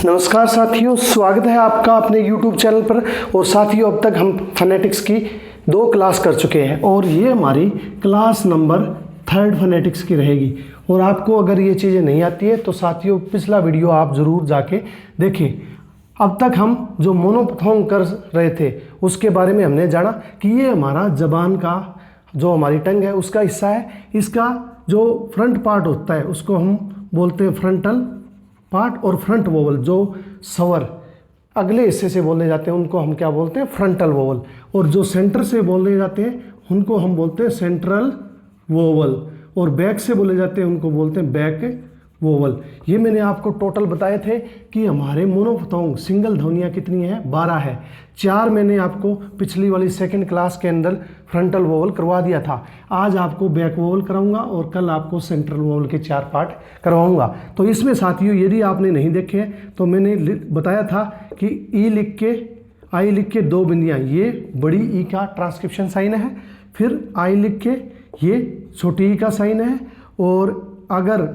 नमस्कार साथियों, स्वागत है आपका अपने YouTube चैनल पर। और साथियों, अब तक हम फोनेटिक्स की 2 क्लास कर चुके हैं और ये हमारी क्लास नंबर 3 फोनेटिक्स की रहेगी। और आपको अगर ये चीज़ें नहीं आती है तो साथियों पिछला वीडियो आप ज़रूर जाके देखें। अब तक हम जो मोनोपथोंग कर रहे थे उसके बारे में हमने जाना कि ये हमारा ज़बान का जो हमारी टंग है उसका हिस्सा है। इसका जो फ्रंट पार्ट होता है उसको हम बोलते हैं फ्रंटल पार्ट, और फ्रंट वोवल जो स्वर अगले हिस्से से बोले जाते हैं उनको हम क्या बोलते हैं, फ्रंटल वोवल। और जो सेंटर से बोले जाते हैं उनको हम बोलते हैं सेंट्रल वोवल, और बैक से बोले जाते हैं उनको बोलते हैं बैक वोवल। ये मैंने आपको टोटल बताए थे कि हमारे मोनोपथोंग सिंगल ध्वनियाँ कितनी हैं, 12 है। 4 मैंने आपको पिछली वाली 2nd क्लास के अंदर फ्रंटल वोवल करवा दिया था। आज आपको बैक वोवल कराऊंगा और कल आपको सेंट्रल वोवल के 4 पार्ट करवाऊंगा। तो इसमें साथियों यदि आपने नहीं देखे तो मैंने बताया था कि ई लिख के आई लिख के 2 बिंदियाँ, ये बड़ी ई का ट्रांसक्रिप्शन साइन है। फिर आई लिख के ये छोटी ई का साइन है। और अगर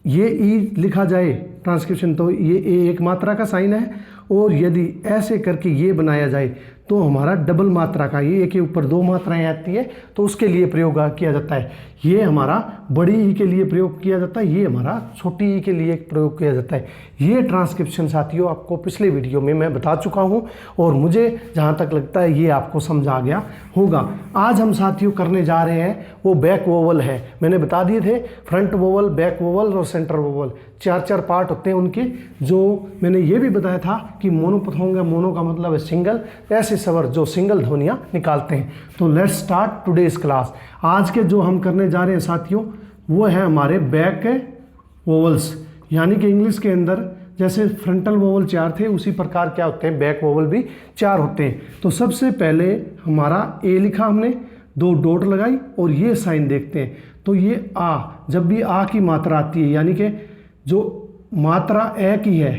ये ई लिखा जाए ट्रांसक्रिप्शन तो ये ए एक मात्रा का साइन है। और यदि ऐसे करके ये बनाया जाए तो हमारा डबल मात्रा का, ये एक के ऊपर 2 मात्राएं आती है तो उसके लिए प्रयोग किया जाता है। ये हमारा बड़ी ई के लिए प्रयोग किया जाता है, ये हमारा छोटी ई के लिए प्रयोग किया जाता है। ये ट्रांसक्रिप्शन साथियों आपको पिछले वीडियो में मैं बता चुका हूँ और मुझे जहाँ तक लगता है ये आपको समझ आ गया होगा। आज हम साथियों करने जा रहे हैं वो बैक वोवल है। मैंने बता दिए थे फ्रंट वोवल, बैक वोवल और सेंट्रल वोवल, 4 पार्ट होते हैं उनके। जो मैंने ये भी बताया था कि मोनोपथोंग है, मोनो का मतलब है सिंगल, ऐसे स्वर जो सिंगल ध्वनियाँ निकालते हैं। तो लेट्स स्टार्ट टुडेज क्लास। आज के जो हम करने जा रहे हैं साथियों वो है हमारे बैक वोवल्स, यानी कि इंग्लिश के अंदर जैसे फ्रंटल वोवल 4 थे उसी प्रकार क्या होते हैं, बैक वोवल भी 4 होते हैं। तो सबसे पहले हमारा ए लिखा, हमने 2 डॉट लगाई और ये साइन देखते हैं। तो ये आ, जब भी आ की मात्रा आती है यानी कि जो मात्रा ए की है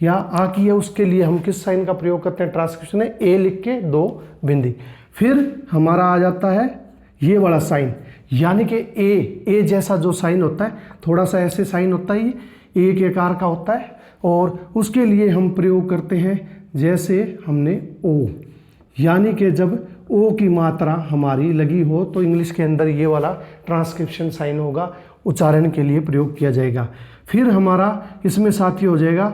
या आ की है उसके लिए हम किस साइन का प्रयोग करते हैं, ट्रांसक्रिप्शन है ए लिख के 2 बिंदी। फिर हमारा आ जाता है ये वाला साइन, यानी कि ए जैसा जो साइन होता है, थोड़ा सा ऐसे साइन होता है, ये ए के आकार का होता है। और उसके लिए हम प्रयोग करते हैं जैसे हमने ओ, यानी कि जब ओ की मात्रा हमारी लगी हो तो इंग्लिश के अंदर ये वाला ट्रांसक्रिप्शन साइन होगा, उच्चारण के लिए प्रयोग किया जाएगा। फिर हमारा इसमें साथी हो जाएगा,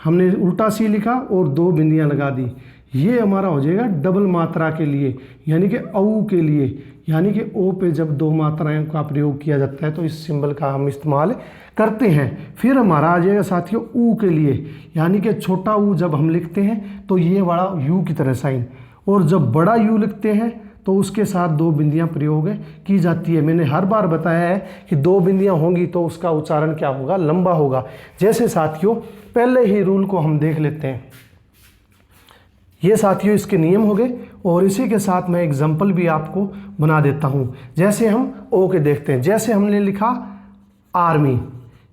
हमने उल्टा सी लिखा और 2 बिंदियां लगा दी, ये हमारा हो जाएगा डबल मात्रा के लिए यानी कि औ के लिए। यानी कि ओ पे जब 2 मात्राएं का प्रयोग किया जाता है तो इस सिंबल का हम इस्तेमाल करते हैं। फिर हमारा आ जाएगा साथियों ऊ के लिए, यानी कि छोटा ऊ जब हम लिखते हैं तो ये बड़ा यू की तरह साइन, और जब बड़ा यू लिखते हैं तो उसके साथ 2 बिंदियां प्रयोग की जाती है। मैंने हर बार बताया है कि 2 बिंदियां होंगी तो उसका उच्चारण क्या होगा, लंबा होगा। जैसे साथियों पहले ही रूल को हम देख लेते हैं। ये साथियों इसके नियम हो गए और इसी के साथ मैं एग्जाम्पल भी आपको बना देता हूँ। जैसे हम ओ के देखते हैं, जैसे हमने लिखा आर्मी,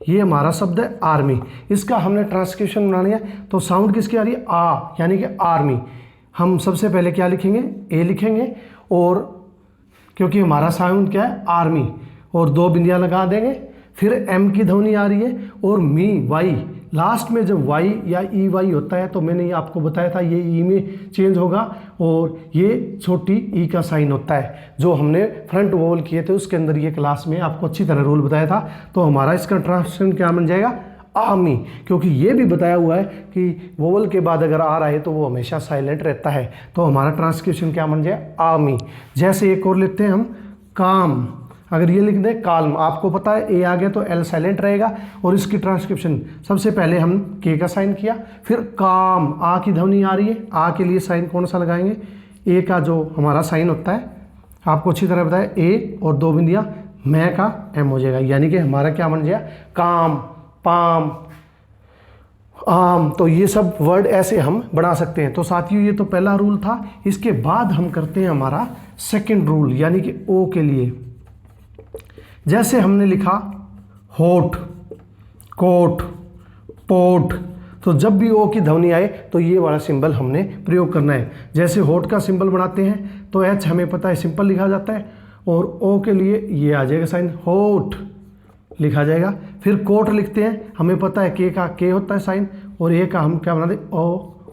ये हमारा शब्द है आर्मी, इसका हमने ट्रांसक्रिप्शन बनानी है तो साउंड किसकी आ रही है, आ, यानी कि आर्मी। हम सबसे पहले क्या लिखेंगे, ए लिखेंगे, और क्योंकि हमारा साउंड क्या है आर्मी, और 2 बिंदियां लगा देंगे। फिर एम की ध्वनि आ रही है और मी, वाई, लास्ट में जब वाई या ई वाई होता है तो मैंने ये आपको बताया था ये ई में चेंज होगा, और ये छोटी ई का साइन होता है जो हमने फ्रंट वोवल किए थे उसके अंदर ये क्लास में आपको अच्छी तरह रूल बताया था। तो हमारा इसका ट्रांसलेशन क्या बन जाएगा, आमी, क्योंकि ये भी बताया हुआ है कि वोवल के बाद अगर आ रहा है तो वो हमेशा साइलेंट रहता है। तो हमारा ट्रांसक्रिप्शन क्या बन जाए, आमी। जैसे एक और लेते हैं हम काम, अगर ये लिख दें काल्म, आपको पता है ए आ गया तो एल साइलेंट रहेगा, और इसकी ट्रांसक्रिप्शन सबसे पहले हम के का साइन किया, फिर काम, आ की ध्वनि आ रही है, आ के लिए साइन कौन सा लगाएंगे, ए का जो हमारा साइन होता है आपको अच्छी तरह बताया, ए और 2 बिंदियां, मैं का एम हो जाएगा, यानी कि हमारा क्या बन जाएगा, काम, पाम, आम। तो ये सब वर्ड ऐसे हम बना सकते हैं। तो साथियों ये तो पहला रूल था। इसके बाद हम करते हैं हमारा 2nd रूल, यानी कि ओ के लिए। जैसे हमने लिखा होठ, कोट, पोट, तो जब भी ओ की ध्वनि आए तो ये वाला सिंबल हमने प्रयोग करना है। जैसे होठ का सिंबल बनाते हैं तो एच हमें पता है सिंपल लिखा जाता है, और ओ के लिए ये आ जाएगा साइन, होठ लिखा जाएगा। फिर कोट लिखते हैं, हमें पता है के का के होता है साइन, और ए का हम क्या बना दें ओ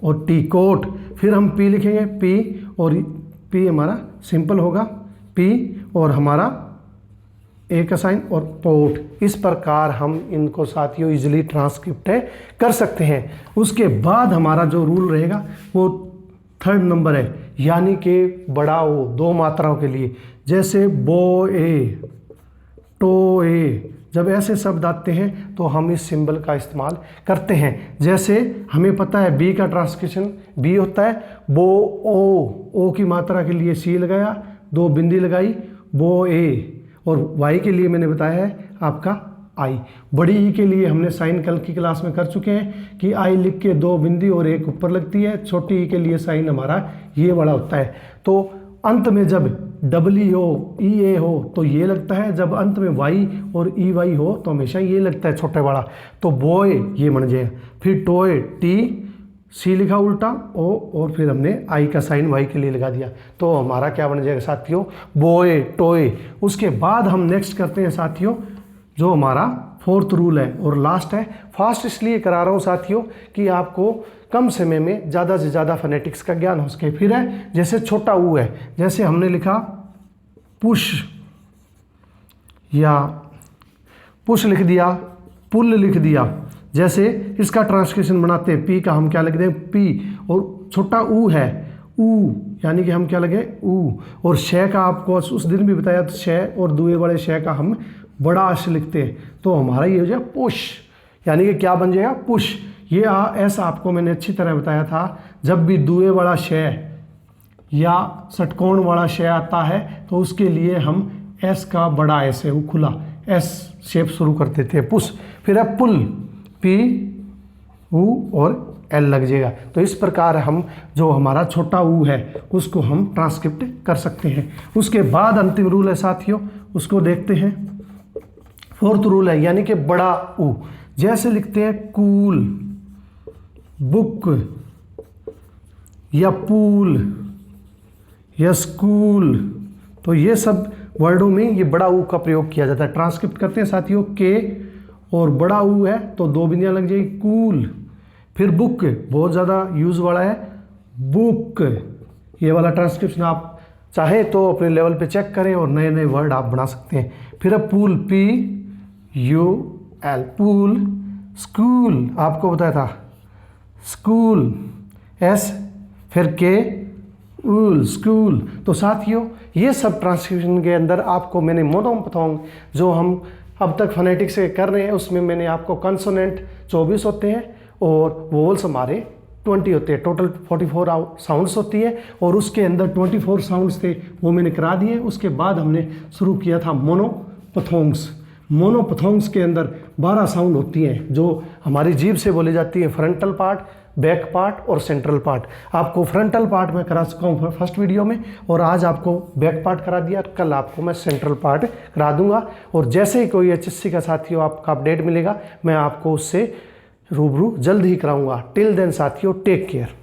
और टी कोट। फिर हम पी लिखेंगे पी और पी हमारा सिंपल होगा पी और हमारा ए का साइन और पोर्ट। इस प्रकार हम इनको साथियों इजीली ट्रांसक्रिप्ट कर सकते हैं। उसके बाद हमारा जो रूल रहेगा वो थर्ड नंबर है, यानी कि बड़ा ओ दो मात्राओं के लिए, जैसे बो ए टो ए। जब ऐसे शब्द आते हैं तो हम इस सिंबल का इस्तेमाल करते हैं। जैसे हमें पता है बी का ट्रांसक्रिप्शन बी होता है बो ओ की मात्रा के लिए सी लगाया, दो बिंदी लगाई बो ए, और वाई के लिए मैंने बताया है आपका आई। बड़ी ई के लिए हमने साइन कल की क्लास में कर चुके हैं कि आई लिख के दो बिंदी और एक ऊपर लगती है। छोटी ई के लिए साइन हमारा ये वाला होता है। तो अंत में जब डब्ल्यू हो ई ए हो तो ये लगता है, जब अंत में वाई और ई वाई हो तो हमेशा ये लगता है छोटे वाला। तो बॉय ये बन जाएगा, फिर टॉय टी सी लिखा उल्टा ओ और फिर हमने आई का साइन वाई के लिए लगा दिया, तो हमारा क्या बन जाएगा साथियों बॉय टॉय। उसके बाद हम नेक्स्ट करते हैं साथियों जो हमारा फोर्थ रूल है और लास्ट है। फास्ट इसलिए करा रहा हूँ साथियों कि आपको कम समय में ज़्यादा से ज़्यादा फोनेटिक्स का ज्ञान हो सके। फिर है जैसे छोटा ऊ है, जैसे हमने लिखा पुश या पुश लिख दिया, पुल लिख दिया। जैसे इसका ट्रांसक्रिप्शन बनाते हैं पी का हम क्या लिख दें पी, और छोटा ऊ है ऊ, यानी कि हम क्या लगे ऊ। और शय का आपको उस दिन भी बताया तो शय और दुए वाले शय का हम बड़ा अश लिखते हैं, तो हमारा ये हो जाएगा पुश, यानी कि क्या बन जाएगा पुश। ये ऐसा आपको मैंने अच्छी तरह बताया था, जब भी दुए वाला शय या षटकोण वाला शय आता है तो उसके लिए हम एस का बड़ा ऐसे वो खुला एस शेप शुरू कर देते हैं पुश। फिर है पुल पी ऊ और एल लग जाएगा। तो इस प्रकार हम जो हमारा छोटा ऊ है उसको हम ट्रांसक्रिप्ट कर सकते हैं। उसके बाद अंतिम रूल है साथियों, उसको देखते हैं। फोर्थ रूल है यानी कि बड़ा ऊ, जैसे लिखते हैं कूल बुक या पूल या स्कूल, तो ये सब वर्डों में ये बड़ा ऊ का प्रयोग किया जाता है। ट्रांसक्रिप्ट करते हैं साथियों के और बड़ा ऊ है तो दो बिंदियां लग जाएगी कूल। फिर बुक बहुत ज़्यादा यूज़ वाला है बुक, ये वाला ट्रांसक्रिप्शन आप चाहे तो अपने लेवल पे चेक करें और नए नए वर्ड आप बना सकते हैं। फिर अब pool P U L pool. School आपको बताया था स्कूल एस, फिर के ऊल स्कूल। तो साथियों ये सब ट्रांसक्रिप्शन के अंदर आपको मैंने मोनोपथोंग जो हम अब तक फोनेटिक्स से कर रहे हैं उसमें मैंने आपको कंसोनेंट 24 होते हैं और वोवल्स हमारे 20 होते हैं। टोटल 44 साउंड्स होती है और उसके अंदर 24 साउंड्स थे वो मैंने करा दिए। उसके बाद हमने शुरू किया था मोनोपथोंग्स। मोनोपथोंग्स के अंदर 12 साउंड होती हैं जो हमारी जीभ से बोली जाती है, फ्रंटल पार्ट, बैक पार्ट और सेंट्रल पार्ट। आपको फ्रंटल पार्ट में करा चुका हूँ फर्स्ट वीडियो में और आज आपको बैक पार्ट करा दिया, कल आपको मैं सेंट्रल पार्ट करा दूंगा। और जैसे ही कोई HSC का साथियों आपका अपडेट मिलेगा मैं आपको उससे रूबरू जल्द ही कराऊंगा। टिल देन साथियों टेक केयर।